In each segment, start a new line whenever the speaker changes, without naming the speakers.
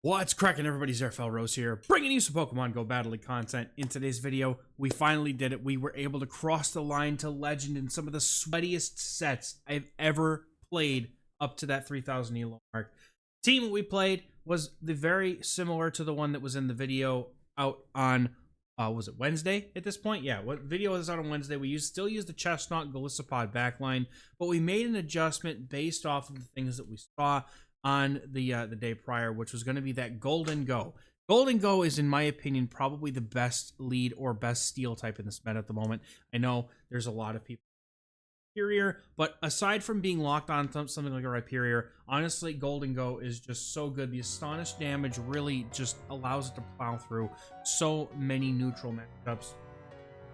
What's cracking, everybody? XehrFelrose here, bringing you some Pokemon Go Battle League content. In today's video, we finally did it. We were able to cross the line to Legend in some of the sweatiest sets I've ever played up to that 3,000 elo mark. The team we played was very similar to the one that was in the video out on, was it Wednesday at this point? Yeah, what video was out on Wednesday? We still use the Chestnut Golisopod backline, but we made an adjustment based off of the things that we saw on the day prior, which was going to be that Golden Go. Golden Go is, in my opinion, probably the best lead or best steel type in this meta at the moment. I know there's a lot of people Rhyperior, but aside from being locked on something like a Rhyperior, honestly, Golden Go is just so good. The Astonish damage really just allows it to plow through so many neutral matchups.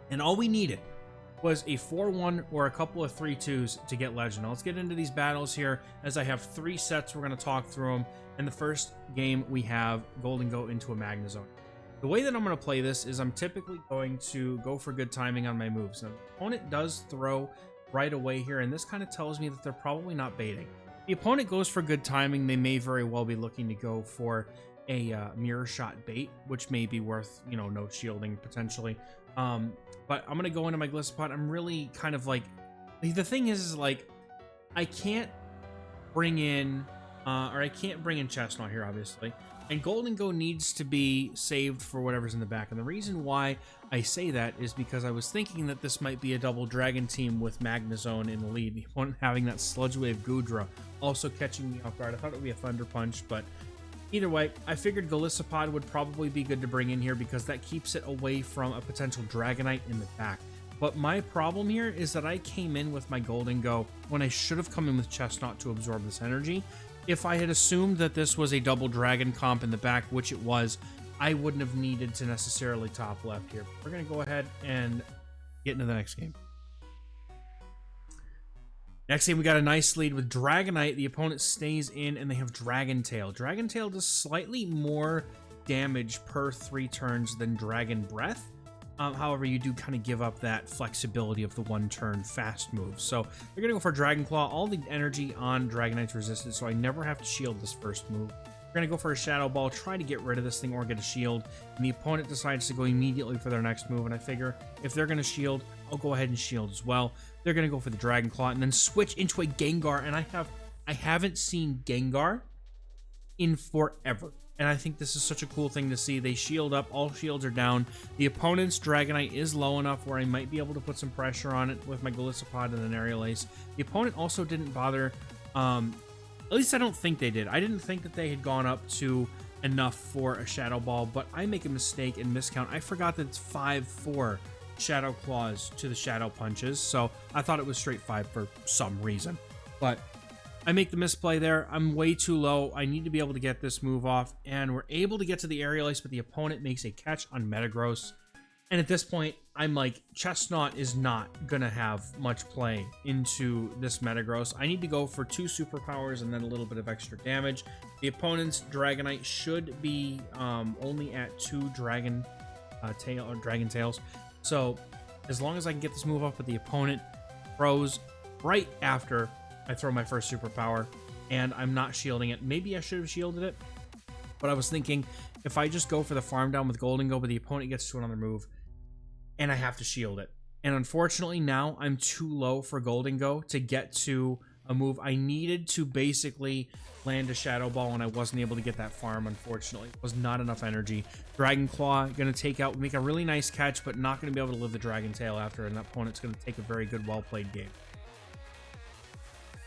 And all we needed was a 4-1 or a couple of 3-2s to get Legend. Now, let's get into these battles here, as I have 3 sets. We're going to talk through them. In the first game, we have Golden Go into a Magnezone. The way that I'm going to play this is I'm typically going to go for good timing on my moves. Now, the opponent does throw right away here, and this kind of tells me that they're probably not baiting. The opponent goes for good timing. They may very well be looking to go for a mirror shot bait, which may be worth, no shielding potentially. But I'm gonna go into my Golisopod. I'm really kind of like, the thing is like, I can't bring in Chestnut here, obviously, and Golden Go needs to be saved for whatever's in the back. And the reason why I say that is because I was thinking that this might be a double dragon team with Magnezone in the lead, the opponent having that Sludge Wave Goodra also catching me off guard. I thought it would be a Thunder Punch, but either way, I figured Golisopod would probably be good to bring in here because that keeps it away from a potential Dragonite in the back. But my problem here is that I came in with my Golden Go when I should have come in with Chestnut to absorb this energy. If I had assumed that this was a double dragon comp in the back, which it was, I wouldn't have needed to necessarily top left here. We're going to go ahead and get into the next game. Next game, we got a nice lead with Dragonite. The opponent stays in, and they have Dragon Tail. Dragon Tail does slightly more damage per 3 turns than Dragon Breath. However, you do kind of give up that flexibility of the 1-turn fast move. So they're going to go for Dragon Claw. All the energy on Dragonite's resisted, so I never have to shield this first move. We're going to go for a Shadow Ball, try to get rid of this thing or get a shield. And the opponent decides to go immediately for their next move. And I figure if they're going to shield, I'll go ahead and shield as well. They're going to go for the Dragon Claw and then switch into a Gengar. And I haven't seen Gengar in forever. And I think this is such a cool thing to see. They shield up. All shields are down. The opponent's Dragonite is low enough where I might be able to put some pressure on it with my Golisopod and an Aerial Ace. The opponent also didn't bother. At least I don't think they did. I didn't think that they had gone up to enough for a Shadow Ball, but I make a mistake and miscount. I forgot that it's 5-4 Shadow Claws to the Shadow Punches, so I thought it was straight 5 for some reason. But I make the misplay there. I'm way too low. I need to be able to get this move off, and we're able to get to the Aerial Ace, but the opponent makes a catch on Metagross. And at this point, I'm like, Chestnut is not going to have much play into this Metagross. I need to go for 2 superpowers and then a little bit of extra damage. The opponent's Dragonite should be only at 2 Dragon Tails. So as long as I can get this move up, but the opponent throws right after I throw my first superpower, and I'm not shielding it. Maybe I should have shielded it, but I was thinking if I just go for the farm down with Golden Go, but the opponent gets to another move, and I have to shield it. And unfortunately, now I'm too low for Golden Go to get to a move. I needed to basically land a Shadow Ball, and I wasn't able to get that farm, unfortunately. It was not enough energy. Dragon Claw, going to take out, make a really nice catch, but not going to be able to live the Dragon Tail after, and that opponent's going to take a very good, well-played game.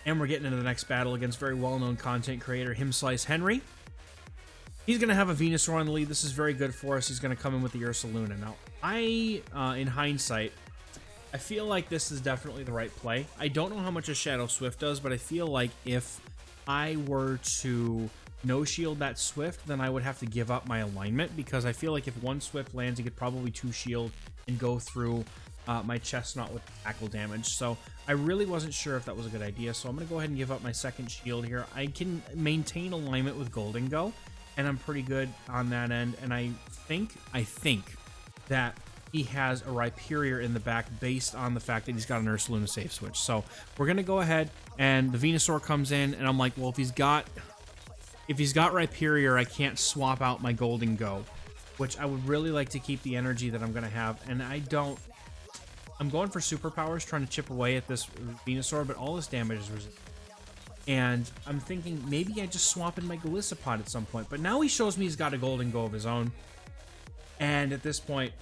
And we're getting into the next battle against very well-known content creator, HomesliceHenry. He's going to have a Venusaur on the lead. This is very good for us. He's going to come in with the Ursaluna. Now, in hindsight, I feel like this is definitely the right play. I don't know how much a Shadow Swift does, but I feel like if I were to no-shield that Swift, then I would have to give up my alignment, because I feel like if 1 Swift lands, he could probably 2-shield and go through my Chestnut with tackle damage. So I really wasn't sure if that was a good idea, so I'm going to go ahead and give up my second shield here. I can maintain alignment with Golden Go, and I'm pretty good on that end, and I think that he has a Rhyperior in the back based on the fact that he's got an Ursaluna safe switch. So we're going to go ahead, and the Venusaur comes in, and I'm like, well, if he's got if he's got Rhyperior, I can't swap out my Golden Go, which I would really like to keep the energy that I'm going to have, and I don't. I'm going for superpowers, trying to chip away at this Venusaur, but all this damage is resistant. And I'm thinking maybe I just swap in my Golisopod at some point. But now he shows me he's got a Golden Go of his own. And at this point,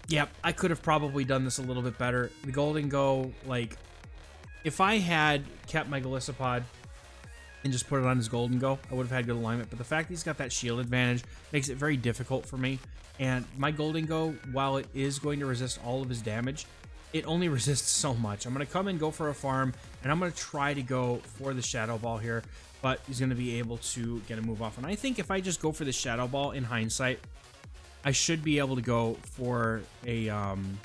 yep, I could have probably done this a little bit better. The Golden Go, like, if I had kept my Golisopod and just put it on his Golden Go, I would have had good alignment. But the fact that he's got that shield advantage makes it very difficult for me. And my Golden Go, while it is going to resist all of his damage, it only resists so much. I'm going to come and go for a farm, and I'm going to try to go for the Shadow Ball here, but he's going to be able to get a move off. And I think if I just go for the Shadow Ball in hindsight, I should be able to go for a, an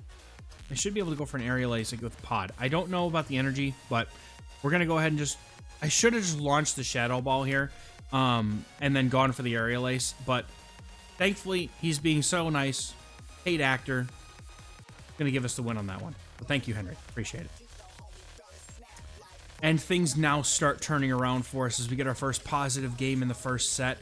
Aerial Ace with Pod. I don't know about the energy, but we're going to go ahead and just, I should have just launched the Shadow Ball here, and then gone for the Aerial Ace, but thankfully, he's being so nice. Paid actor. Gonna give us the win on that one. So thank you, Henry. Appreciate it. And things now start turning around for us as we get our first positive game in the first set.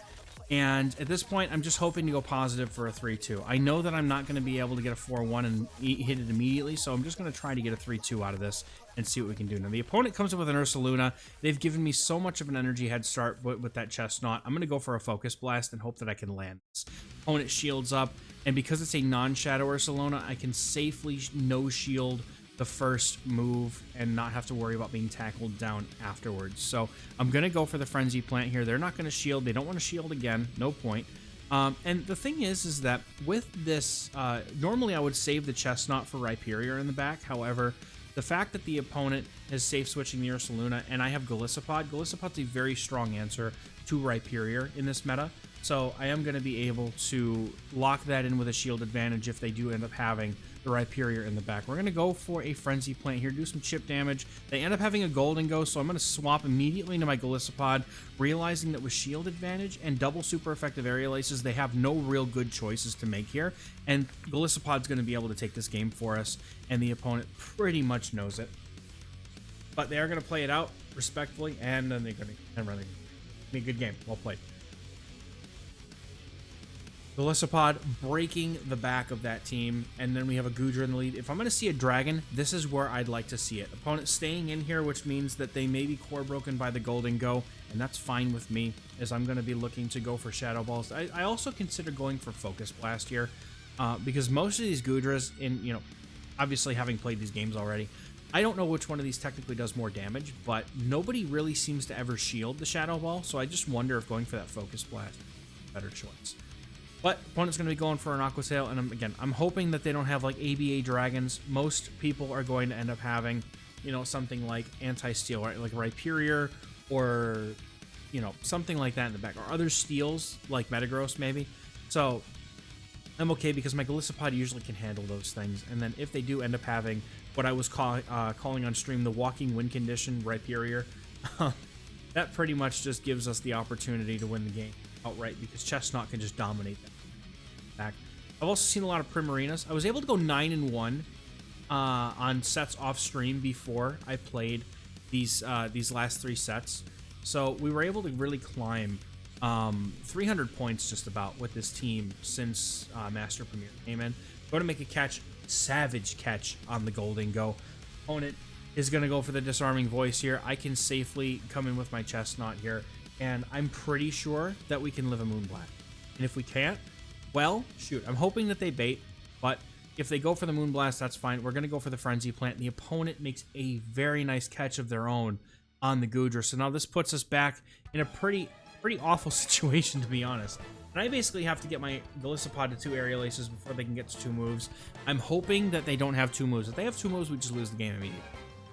And at this point, I'm just hoping to go positive for a 3-2. I know that I'm not going to be able to get a 4-1 and hit it immediately, so I'm just going to try to get a 3-2 out of this and see what we can do. Now, the opponent comes in with an Ursaluna. They've given me so much of an energy head start with that Chestnut. I'm going to go for a Focus Blast and hope that I can land this. Opponent shields up, and because it's a non-Shadow Ursaluna, I can safely no-shield the first move and not have to worry about being tackled down afterwards. So I'm going to go for the Frenzy Plant here. They're not going to shield. They don't want to shield again. No point. And the thing is that with this, normally I would save the Chestnut for Rhyperior in the back. However, the fact that the opponent is safe switching the Ursaluna and I have Golisopod, Golisopod's a very strong answer to Rhyperior in this meta. So I am going to be able to lock that in with a shield advantage if they do end up having the Rhyperior in the back. We're going to go for a Frenzy Plant here, do some chip damage. They end up having a Golden Go, so I'm going to swap immediately into my Golisopod, realizing that with shield advantage and double super effective Aerial Aces, they have no real good choices to make here. And Golisopod's going to be able to take this game for us, and the opponent pretty much knows it. But they are going to play it out respectfully, and then they're going to run a good game. Well played. Golisopod breaking the back of that team, and then we have a Goodra in the lead. If I'm going to see a Dragon, this is where I'd like to see it. Opponent staying in here, which means that they may be core broken by the Golden Go, and that's fine with me, as I'm going to be looking to go for Shadow Balls. I also consider going for Focus Blast here, because most of these Goodras, obviously having played these games already, I don't know which one of these technically does more damage, but nobody really seems to ever shield the Shadow Ball, so I just wonder if going for that Focus Blast is a better choice. But opponent's going to be going for an Aqua Tail, and I'm hoping that they don't have like ABA Dragons. Most people are going to end up having, something like Anti-Steel, right? Like Rhyperior, or, something like that in the back. Or other steals, like Metagross maybe. So I'm okay because my Golisopod usually can handle those things. And then if they do end up having what I was calling on stream the Walking Wind Condition, Rhyperior, that pretty much just gives us the opportunity to win the game outright, because Chestnut can just dominate that back. I've also seen a lot of Primarinas. I was able to go 9-1 on sets off stream before I played these last 3 sets. So we were able to really climb 300 points just about with this team since Master Premier came in. Going to make a catch, savage catch on the Golden Go. Opponent is going to go for the Disarming Voice here. I can safely come in with my Chestnut here, and I'm pretty sure that we can live a Moonblast. And if we can't, well, shoot, I'm hoping that they bait, but if they go for the Moonblast, that's fine. We're going to go for the Frenzy Plant, and the opponent makes a very nice catch of their own on the Goodra. So now this puts us back in a pretty awful situation, to be honest. And I basically have to get my Golisopod to 2 Aerial Aces before they can get to 2 moves. I'm hoping that they don't have 2 moves. If they have 2 moves, we just lose the game immediately.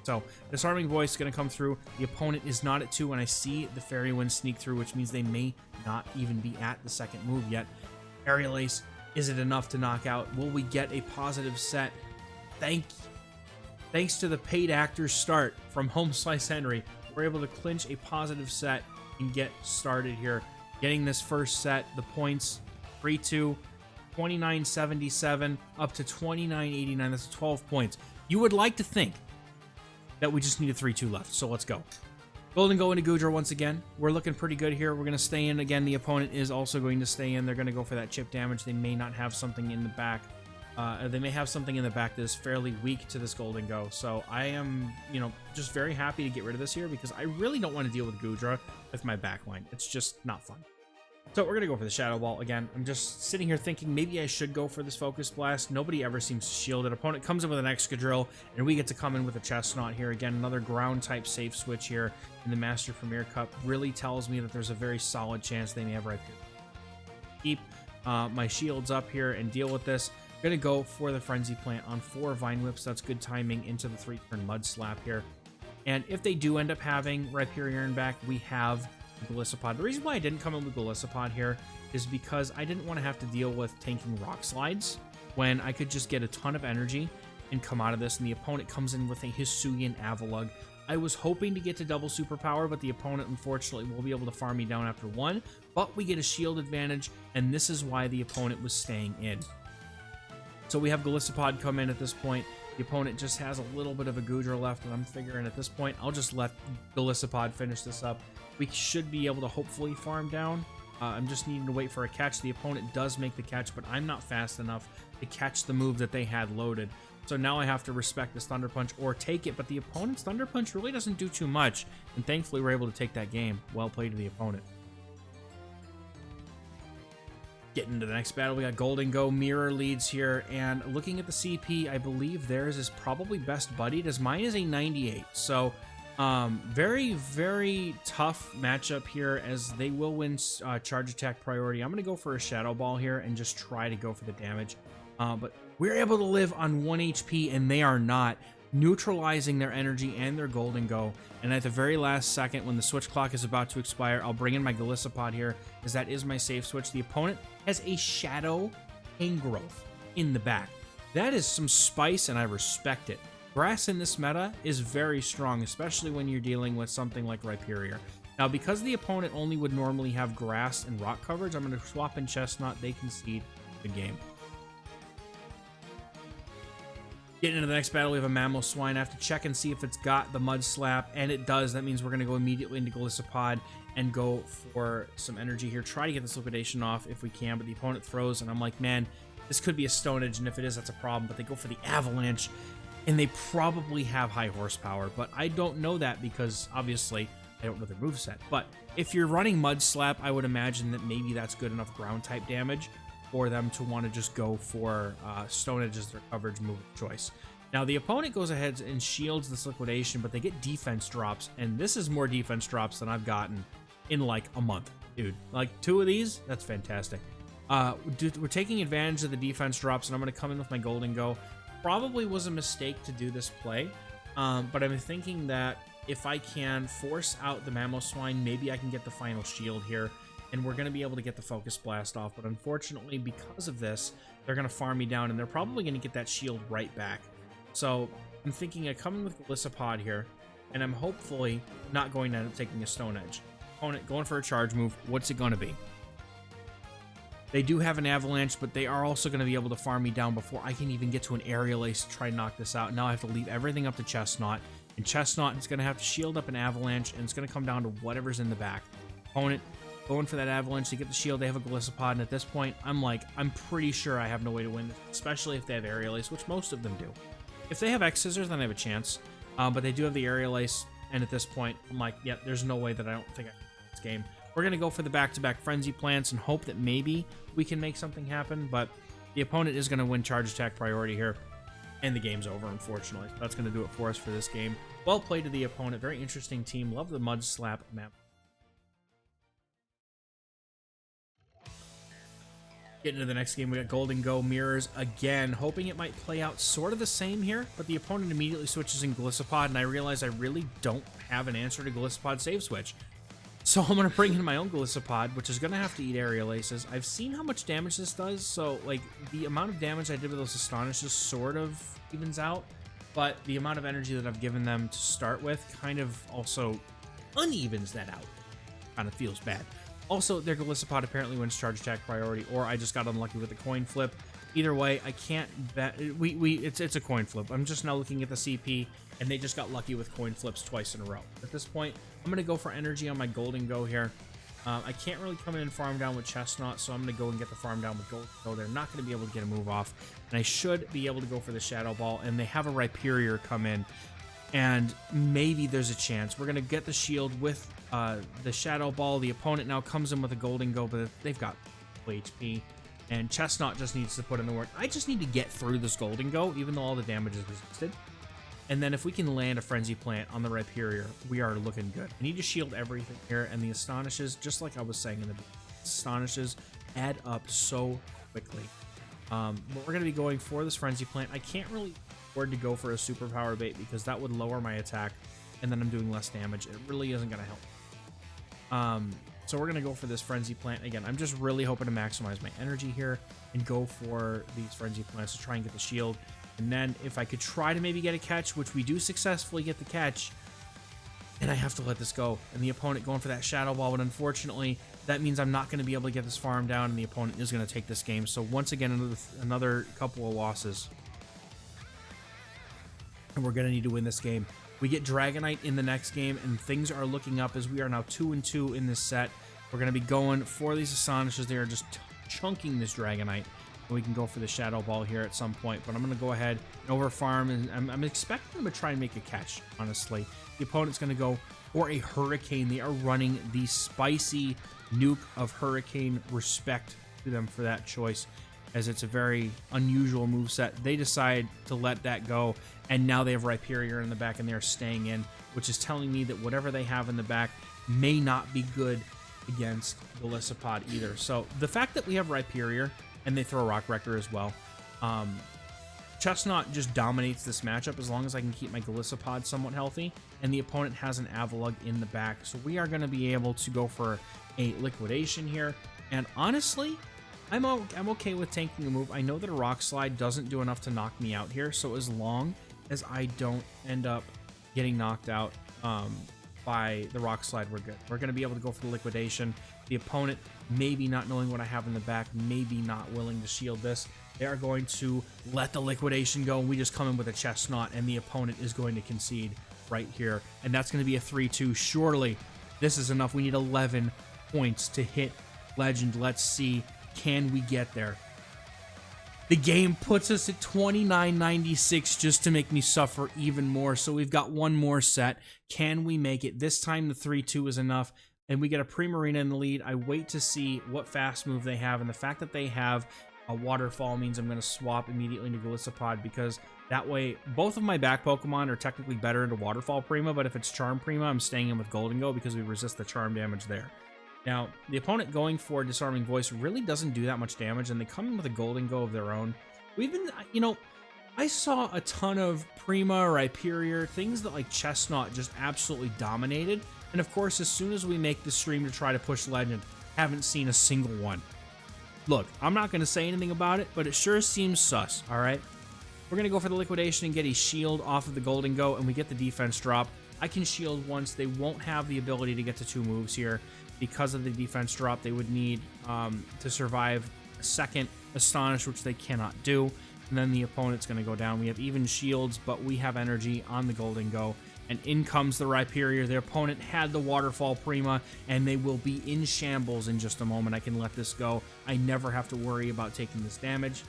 So, Disarming Voice is going to come through. The opponent is not at 2, and I see the Fairy Wind sneak through, which means they may not even be at the second move yet. Aerial Ace, is it enough to knock out? Will we get a positive set? Thanks to the paid actor's start from HomesliceHenry, we're able to clinch a positive set and get started here. Getting this first set, the points, 3-2, 29.77, up to 29.89. That's 12 points. You would like to think that we just need a 3-2 left, so let's go. Golden Go into Goodra once again. We're looking pretty good here. We're going to stay in again. The opponent is also going to stay in. They're going to go for that chip damage. They may not have something in the back. They may have something in the back that is fairly weak to this Golden Go. So I am, you know, just very happy to get rid of this here because I really don't want to deal with Goodra with my backline. It's just not fun. So we're going to go for the Shadow Ball again. I'm just sitting here thinking maybe I should go for this Focus Blast. Nobody ever seems to shield it. Opponent comes in with an Excadrill, and we get to come in with a Chestnut here. Again, another ground-type safe switch here in the Master Premier Cup. Really tells me that there's a very solid chance they may have right here. Keep my shields up here and deal with this. Going to go for the Frenzy Plant on 4 Vine Whips. That's good timing into the 3-turn Mud Slap here. And if they do end up having Rhyperior back, we have Golisopod. The reason why I didn't come in with Golisopod here is because I didn't want to have to deal with tanking Rock Slides when I could just get a ton of energy and come out of this, and the opponent comes in with a Hisuian Avalugg. I was hoping to get to double superpower, but the opponent unfortunately will be able to farm me down after 1, but we get a shield advantage, and this is why the opponent was staying in. So we have Golisopod come in at this point. The opponent just has a little bit of a Goodra left, and I'm figuring at this point, I'll just let Golisopod finish this up. We should be able to hopefully farm down. I'm just needing to wait for a catch. The opponent does make the catch, but I'm not fast enough to catch the move that they had loaded. So now I have to respect this Thunder Punch or take it, but the opponent's Thunder Punch really doesn't do too much, and thankfully we're able to take that game. Well played to the opponent. Getting into the next battle, we got Golden Go Mirror leads here, and looking at the CP, I believe theirs is probably best buddied, as mine is a 98. So very, very tough matchup here, as they will win charge attack priority. I'm going to go for a Shadow Ball here and just try to go for the damage. But we're able to live on 1 HP, and they are not, neutralizing their energy and their Golden Go. And at the very last second, when the switch clock is about to expire, I'll bring in my Golisopod here, as that is my safe switch. The opponent has a Shadow Ingrowth in the back. That is some spice, and I respect it. Grass in this meta is very strong, especially when you're dealing with something like Rhyperior. Now, because the opponent only would normally have Grass and Rock coverage, I'm going to swap in Chestnut. They concede the game. Getting into the next battle, we have a Mamoswine. I have to check and see if it's got the Mud Slap, and it does. That means we're going to go immediately into Golisopod and go for some energy here. Try to get this liquidation off if we can, but the opponent throws, and I'm like, man, this could be a Stone Edge, and if it is, that's a problem. But they go for the Avalanche, and they probably have high horsepower, but I don't know that because, obviously, I don't know their moveset. But if you're running Mud Slap, I would imagine that maybe that's good enough ground-type damage for them to want to just go for Stone Edge as their coverage move of choice. Now, the opponent goes ahead and shields this liquidation, but they get defense drops, and this is more defense drops than I've gotten in like a month. Dude, like 2 of these? That's fantastic. We're taking advantage of the defense drops, and I'm going to come in with my Golden Go. Probably was a mistake to do this play, but I'm thinking that if I can force out the Mamoswine, maybe I can get the final shield here, and we're going to be able to get the Focus Blast off. But unfortunately, because of this, they're going to farm me down, and they're probably going to get that shield right back. So I'm thinking I come in with Golisopod here, and I'm hopefully not going to end up taking a Stone Edge. Opponent going for a charge move. What's it going to be? They do have an Avalanche, but they are also going to be able to farm me down before I can even get to an Aerial Ace to try and knock this out. Now I have to leave everything up to Chestnut, and Chestnut is going to have to shield up an Avalanche, and it's going to come down to whatever's in the back. Opponent going for that Avalanche to get the shield. They have a Golisopod, and at this point, I'm pretty sure I have no way to win this, especially if they have Aerial Ace, which most of them do. If they have X-Scissors, then I have a chance, but they do have the Aerial Ace, and at this point, I'm like, yeah, there's no way that I don't think I can win this game. We're going to go for the back-to-back Frenzy Plants and hope that maybe we can make something happen, but the opponent is going to win charge attack priority here, and the game's over, unfortunately. That's going to do it for us for this game. Well played to the opponent. Very interesting team. Love the Mud Slap map. Getting into the next game, we got Golden Go Mirrors again, hoping it might play out sort of the same here, but the opponent immediately switches in Golisopod, and I realize I really don't have an answer to Golisopod save switch. So I'm going to bring in my own Golisopod, which is going to have to eat Aerial Aces. I've seen how much damage this does, so like the amount of damage I did with those Astonishes sort of evens out, but the amount of energy that I've given them to start with kind of also unevens that out. Kind of feels bad. Also, their Golisopod apparently wins charge attack priority, or I just got unlucky with the coin flip. Either way, I can't bet. It's a coin flip. I'm just now looking at the CP, and they just got lucky with coin flips twice in a row. At this point, I'm going to go for energy on my Golden Go here. I can't really come in and farm down with Chestnut, so I'm going to go and get the farm down with Golden Go. They're not going to be able to get a move off, and I should be able to go for the Shadow Ball, and they have a Rhyperior come in, and maybe there's a chance. We're going to get the shield with the Shadow Ball. The opponent now comes in with a Golden Go, but they've got HP. And Chestnut just needs to put in the work. I just need to get through this Golden Go, even though all the damage is resisted. And then if we can land a Frenzy Plant on the Rhyperior, we are looking good. I need to shield everything here, and the Astonishes, just like I was saying in the Astonishes, add up so quickly. But we're going to be going for this Frenzy Plant. I can't really afford to go for a Superpower Bait because that would lower my attack, and then I'm doing less damage. It really isn't going to help. So we're going to go for this Frenzy Plant. Again, I'm just really hoping to maximize my energy here and go for these Frenzy Plants to try and get the shield. And then if I could try to maybe get a catch, which we do successfully get the catch, and I have to let this go. And the opponent going for that Shadow Ball, but unfortunately, that means I'm not going to be able to get this farm down, and the opponent is going to take this game. So once again, another couple of losses. And we're going to need to win this game. We get Dragonite in the next game, and things are looking up as we are now 2-2 in this set. We're going to be going for these Astonishes. They are just chunking this Dragonite. And we can go for the Shadow Ball here at some point, but I'm going to go ahead and over farm, and I'm expecting them to try and make a catch, honestly. The opponent's going to go for a Hurricane. They are running the spicy nuke of Hurricane. Respect to them for that choice, as it's a very unusual moveset. They decide to let that go, and now they have Rhyperior in the back, and they're staying in, which is telling me that whatever they have in the back may not be good against Golisopod either. So the fact that we have Rhyperior, and they throw Rock Wrecker as well, Chestnut just dominates this matchup as long as I can keep my Golisopod somewhat healthy, and the opponent has an Avalugg in the back. So we are going to be able to go for a Liquidation here, and honestly, I'm okay with tanking a move. I know that a Rock Slide doesn't do enough to knock me out here, so as long as I don't end up getting knocked out by the Rock Slide, we're good. We're going to be able to go for the Liquidation. The opponent, maybe not knowing what I have in the back, maybe not willing to shield this, they are going to let the Liquidation go, and we just come in with a Chestnut, and the opponent is going to concede right here, and that's going to be a 3-2. Surely this is enough. We need 11 points to hit Legend. Let's see. Can we get there? The game puts us at 29.96 just to make me suffer even more. So we've got one more set. Can we make it? This time the 3-2 is enough, and we get a Primarina in the lead. I wait to see what fast move they have, and the fact that they have a Waterfall means I'm going to swap immediately into Golisopod, because that way both of my back Pokemon are technically better into Waterfall Prima, but if it's Charm Prima, I'm staying in with Golden Go because we resist the Charm damage there. Now, the opponent going for Disarming Voice really doesn't do that much damage, and they come in with a Golden Go of their own. We've been, you know, I saw a ton of Prima or Rhyperior, things that like Chestnut just absolutely dominated, and of course, as soon as we make the stream to try to push Legend, haven't seen a single one. Look, I'm not going to say anything about it, but it sure seems sus, alright? We're going to go for the Liquidation and get a shield off of the Golden Go, and we get the defense drop. I can shield once. They won't have the ability to get to 2 moves here. Because of the defense drop, they would need to survive a second Astonish, which they cannot do. And then the opponent's going to go down. We have even shields, but we have energy on the Golden Go. And in comes the Rhyperior. Their opponent had the Waterfall Prima, and they will be in shambles in just a moment. I can let this go. I never have to worry about taking this damage.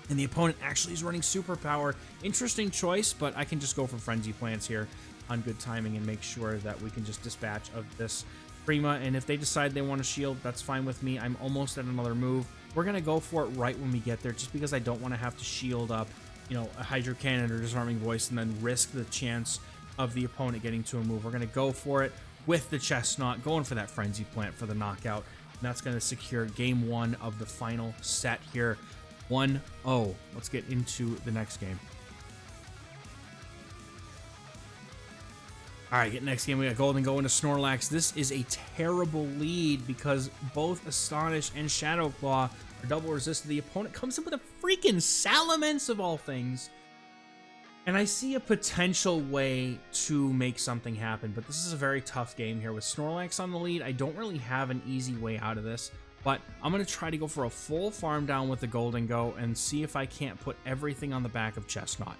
And the opponent actually is running Superpower. Interesting choice, but I can just go for Frenzy Plants here on good timing and make sure that we can just dispatch of this Prima, and if they decide they want to shield, that's fine with me. I'm almost at another move. We're going to go for it right when we get there, just because I don't want to have to shield up, you know, a Hydro Cannon or Disarming Voice and then risk the chance of the opponent getting to a move. We're going to go for it with the Chestnut, going for that Frenzy Plant for the knockout, and that's going to secure game 1 of the final set here. 1-0. Let's get into the next game. All right, next game, we got Golden Go into Snorlax. This is a terrible lead because both Astonish and Shadow Claw are double resisted. The opponent comes in with a freaking Salamence of all things. And I see a potential way to make something happen, but this is a very tough game here. With Snorlax on the lead, I don't really have an easy way out of this. But I'm going to try to go for a full farm down with the Golden Go and see if I can't put everything on the back of Chestnut.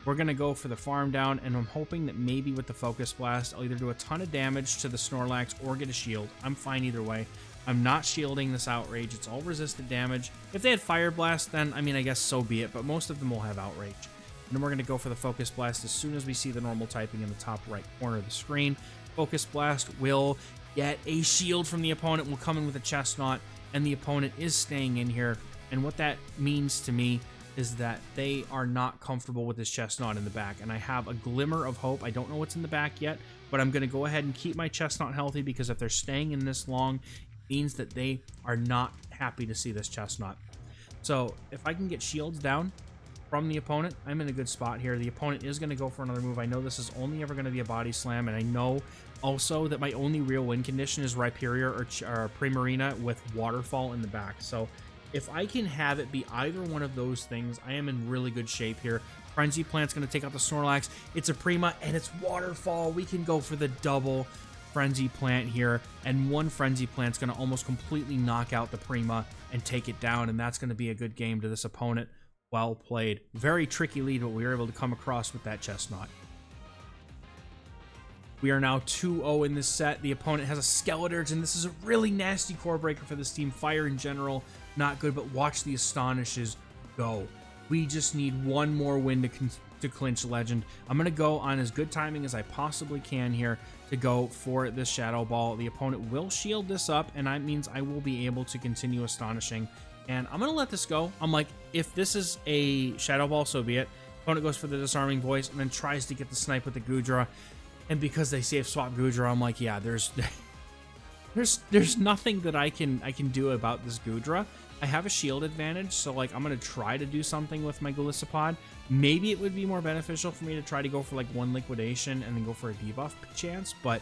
We're going to go for the farm down, and I'm hoping that maybe with the Focus Blast, I'll either do a ton of damage to the Snorlax or get a shield. I'm fine either way. I'm not shielding this Outrage. It's all resisted damage. If they had Fire Blast, then, I mean, I guess so be it, but most of them will have Outrage. And then we're going to go for the Focus Blast as soon as we see the normal typing in the top right corner of the screen. Focus Blast will get a shield from the opponent. We'll come in with a Chestnut, and the opponent is staying in here. And what that means to me is that they are not comfortable with this Chestnut in the back, and I have a glimmer of hope. I don't know what's in the back yet, but I'm going to go ahead and keep my Chestnut healthy, because if they're staying in this long, it means that they are not happy to see this Chestnut. So if I can get shields down from the opponent, I'm in a good spot here. The opponent is going to go for another move. I know this is only ever going to be a Body Slam, and I know also that my only real win condition is Rhyperior or Primarina with Waterfall in the back. So if I can have it be either one of those things, I am in really good shape here. Frenzy Plant's going to take out the Snorlax. It's a Prima, and it's Waterfall. We can go for the double Frenzy Plant here, and one Frenzy Plant's going to almost completely knock out the Prima and take it down, and that's going to be a good game to this opponent. Well played. Very tricky lead, but we were able to come across with that Chestnut. We are now 2-0 in this set. The opponent has a Skeleturge, and this is a really nasty core breaker for this team. Fire in general, not good, but watch the Astonishes go. We just need one more win to clinch Legend. I'm going to go on as good timing as I possibly can here to go for this Shadow Ball. The opponent will shield this up, and that means I will be able to continue Astonishing. And I'm going to let this go. I'm like, if this is a Shadow Ball, so be it. Opponent goes for the Disarming Voice and then tries to get the snipe with the Goodra. And because they safe swap Goodra, I'm like, yeah, there's nothing that I can do about this Goodra. I have a shield advantage, so like I'm gonna try to do something with my Golisopod. Maybe it would be more beneficial for me to try to go for like one liquidation and then go for a debuff chance, but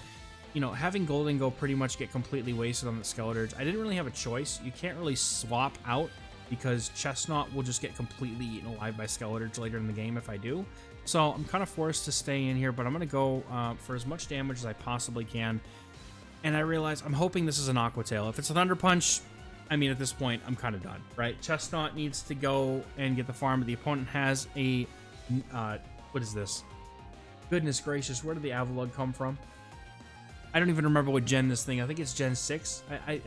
you know, having Golden Go pretty much get completely wasted on the Skeleturge. I didn't really have a choice. You can't really swap out because Chestnut will just get completely eaten alive by Skeleturge later in the game if I do. So I'm kind of forced to stay in here, but I'm going to go for as much damage as I possibly can. And I realize I'm hoping this is an Aqua Tail. If it's a Thunder Punch, I mean, at this point, I'm kind of done, right? Chestnut needs to go and get the farm, but the opponent has a... what is this? Goodness gracious, where did the Avalugg come from? I don't even remember what gen this thing. I think it's Gen 6. I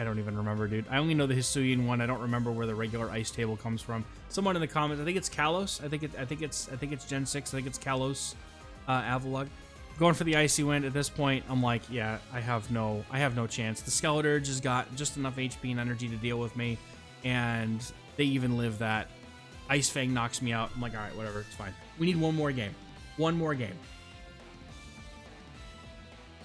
don't even remember, dude. I only know the Hisuian one. I don't remember where the regular Ice Table comes from. Someone in the comments. I think it's Kalos. I think it's Gen 6. I think it's Kalos Avalugg. Going for the Icy Wind at this point. I'm like, yeah, I have no chance. The Skeleturge has got just enough HP and energy to deal with me, and they even live that. Ice Fang knocks me out. I'm like, all right, whatever, it's fine. We need one more game. One more game.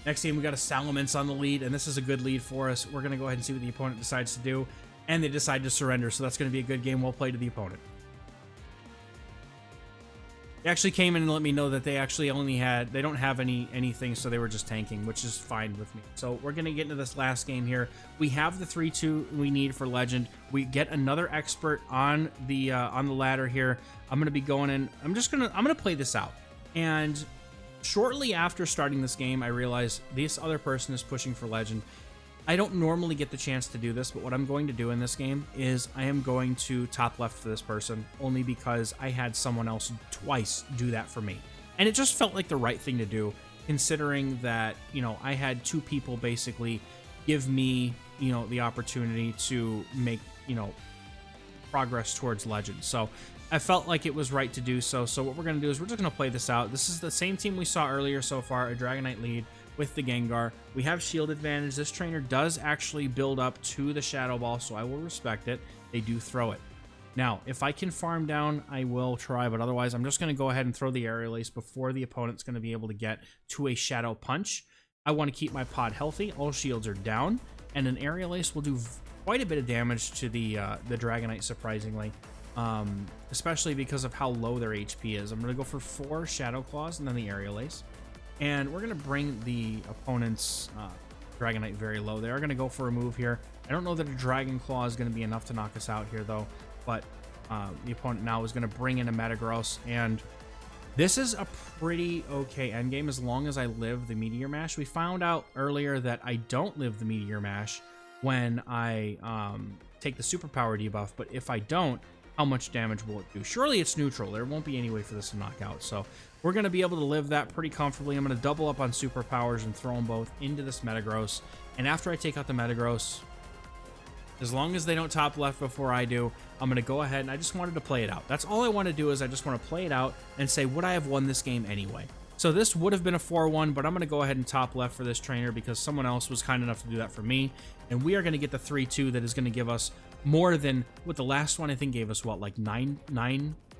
Next game, we got a Salamence on the lead, and this is a good lead for us. We're going to go ahead and see what the opponent decides to do, and they decide to surrender, so that's going to be a good game. Well played to the opponent. They actually came in and let me know that they actually they don't have anything, so they were just tanking, which is fine with me. So we're going to get into this last game here. We have the 3-2 we need for Legend. We get another expert on the ladder here. I'm going to be going in. I'm going to play this out. And shortly after starting this game, I realized this other person is pushing for Legend. I don't normally get the chance to do this, but what I'm going to do in this game is I am going to top left for this person, only because I had someone else twice do that for me. And it just felt like the right thing to do, considering that, you know, I had two people basically give me, you know, the opportunity to make, you know, progress towards Legend. So I felt like it was right to do so. So what we're going to do is we're just going to play this out. This is the same team we saw earlier so far, a Dragonite lead with the Gengar. We have shield advantage. This trainer does actually build up to the Shadow Ball, so I will respect it. They do throw it. Now, if I can farm down, I will try, but otherwise I'm just going to go ahead and throw the Aerial Ace before the opponent's going to be able to get to a Shadow Punch. I want to keep my pod healthy. All shields are down, and an Aerial Ace will do quite a bit of damage to the Dragonite, surprisingly. Especially because of how low their HP is. I'm going to go for 4 Shadow Claws and then the Aerial Ace. And we're going to bring the opponent's Dragonite very low. They are going to go for a move here. I don't know that a Dragon Claw is going to be enough to knock us out here, though. But the opponent now is going to bring in a Metagross. And this is a pretty okay endgame as long as I live the Meteor Mash. We found out earlier that I don't live the Meteor Mash, when I take the superpower debuff, but if I don't, how much damage will it do? Surely it's neutral. There won't be any way for this to knock out. So we're going to be able to live that pretty comfortably. I'm going to double up on superpowers and throw them both into this Metagross. And after I take out the Metagross, as long as they don't top left before I do, I'm going to go ahead and I just wanted to play it out. That's all I want to do is I just want to play it out and say, would I have won this game anyway? So this would have been a 4-1, but I'm going to go ahead and top left for this trainer because someone else was kind enough to do that for me. And we are going to get the 3-2 that is going to give us more than what the last one I think gave us, what, like 9,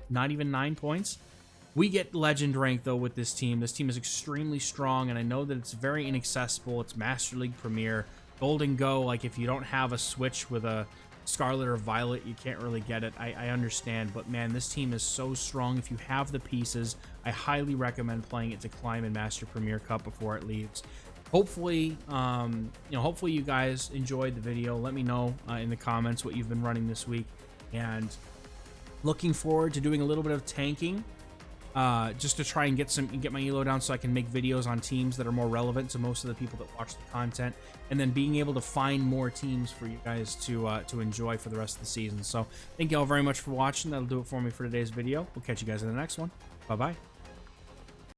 not even 9 points? We get legend rank though with this team. This team is extremely strong, and I know that it's very inaccessible. It's Master League Premier. Golden Go, like if you don't have a Switch with a Scarlet or Violet, you can't really get it. I understand, but man, this team is so strong. If you have the pieces, I highly recommend playing it to climb in Master Premier Cup before it leaves. Hopefully, hopefully you guys enjoyed the video. Let me know in the comments what you've been running this week, and looking forward to doing a little bit of tanking. Just to try and get my elo down so I can make videos on teams that are more relevant to most of the people that watch the content, and then being able to find more teams for you guys to enjoy for the rest of the season. So thank you all very much for watching. That'll do it for me for today's video. We'll catch you guys in the next one. Bye bye.